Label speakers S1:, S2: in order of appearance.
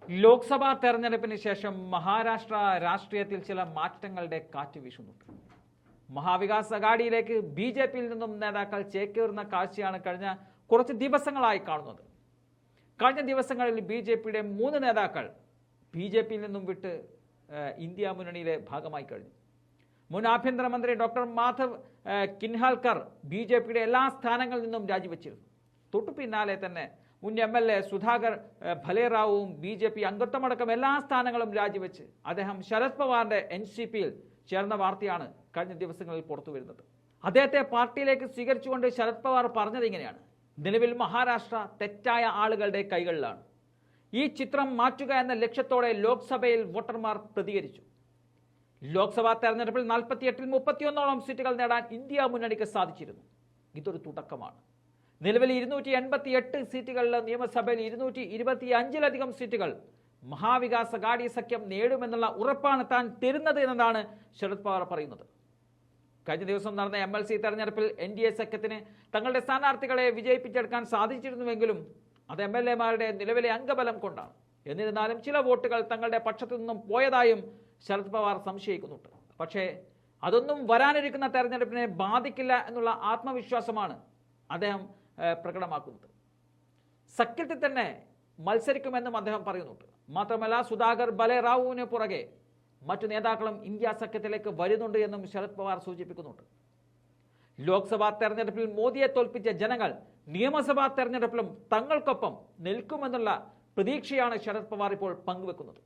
S1: ലോക്സഭാ തെരഞ്ഞെടുപ്പിന് ശേഷം മഹാരാഷ്ട്ര രാഷ്ട്രീയത്തിൽ ചില മാറ്റങ്ങളുടെ കാറ്റ് വീശുന്നുണ്ട്. മഹാവികാസ് അഘാഡിയിലേക്ക് ബി.ജെ.പിയിൽ നിന്നും നേതാക്കൾ ചേക്കേറുന്ന കാഴ്ചയാണ് കഴിഞ്ഞ കുറച്ച് ദിവസങ്ങളായി കാണുന്നത്. കഴിഞ്ഞ ദിവസങ്ങളിൽ ബി.ജെ.പിയുടെ 3 നേതാക്കൾ ബി.ജെ.പിയിൽ നിന്നും വിട്ട് ഇന്ത്യ മുന്നണിയിലെ ഭാഗമായി കഴിഞ്ഞു. മുൻ ആഭ്യന്തരമന്ത്രി ഡോക്ടർ മാധവ് കിൻഹാൽക്കർ ബി.ജെ.പിയുടെ എല്ലാ സ്ഥാനങ്ങളിൽ നിന്നും രാജിവെച്ചിരുന്നു. തൊട്ടു പിന്നാലെ തന്നെ മുൻ എം.എൽ.എ സുധാകർ ഭലേറാവുവും ബി.ജെ.പി അംഗത്വമടക്കം എല്ലാ സ്ഥാനങ്ങളും രാജിവെച്ച് അദ്ദേഹം ശരത് പവാറിന്റെ എൻ.സി.പിയിൽ ചേർന്ന വാർത്തയാണ് കഴിഞ്ഞ ദിവസങ്ങളിൽ പുറത്തു വരുന്നത്. അദ്ദേഹത്തെ പാർട്ടിയിലേക്ക് സ്വീകരിച്ചുകൊണ്ട് ശരത് പവാർ പറഞ്ഞത് ഇങ്ങനെയാണ്: നിലവിൽ മഹാരാഷ്ട്ര തെറ്റായ ആളുകളുടെ കൈകളിലാണ്. ഈ ചിത്രം മാറ്റുക എന്ന ലക്ഷ്യത്തോടെ ലോക്സഭയിൽ വോട്ടർമാർ പ്രതികരിച്ചു. ലോക്സഭാ തെരഞ്ഞെടുപ്പിൽ 48-ൽ 31ഓളം സീറ്റുകൾ നേടാൻ ഇന്ത്യ മുന്നണിക്ക് സാധിച്ചിരുന്നു. ഇതൊരു തുടക്കമാണ്. നിലവിൽ 288 സീറ്റുകളിൽ നിയമസഭയിൽ 225-ലധികം സീറ്റുകൾ മഹാവികാസ് അഘാഡി സഖ്യം നേടുമെന്നുള്ള ഉറപ്പാണ് താൻ തരുന്നത് എന്നതാണ് ശരത് പവാർ പറയുന്നത്. കഴിഞ്ഞ ദിവസം നടന്ന MLC തെരഞ്ഞെടുപ്പിൽ NDA സഖ്യത്തിന് തങ്ങളുടെ സ്ഥാനാർത്ഥികളെ വിജയിപ്പിച്ചെടുക്കാൻ സാധിച്ചിരുന്നുവെങ്കിലും അത് MLA-മാരുടെ നിലവിലെ അംഗബലം കൊണ്ടാണ്. എന്നിരുന്നാലും ചില വോട്ടുകൾ തങ്ങളുടെ പക്ഷത്തു നിന്നും പോയതായും ശരത് പവാർ സംശയിക്കുന്നുണ്ട്. പക്ഷേ അതൊന്നും വരാനിരിക്കുന്ന തെരഞ്ഞെടുപ്പിനെ ബാധിക്കില്ല എന്നുള്ള ആത്മവിശ്വാസമാണ് അദ്ദേഹം പ്രകടമാക്കുന്നത്. സഖ്യത്തിൽ തന്നെ മത്സരിക്കുമെന്നും അദ്ദേഹം പറയുന്നുണ്ട്. മാത്രമല്ല, സുധാകർ ഭലേറാവുവിന് പുറകെ മറ്റു നേതാക്കളും ഇന്ത്യ സഖ്യത്തിലേക്ക് വരുന്നുണ്ട് എന്നും ശരത് പവാർ സൂചിപ്പിക്കുന്നുണ്ട്. ലോക്സഭാ തെരഞ്ഞെടുപ്പിൽ മോദിയെ തോൽപ്പിച്ച ജനങ്ങൾ നിയമസഭാ തെരഞ്ഞെടുപ്പിലും തങ്ങൾക്കൊപ്പം നിൽക്കുമെന്നുള്ള പ്രതീക്ഷയാണ് ശരത് പവാർ ഇപ്പോൾ പങ്കുവെക്കുന്നത്.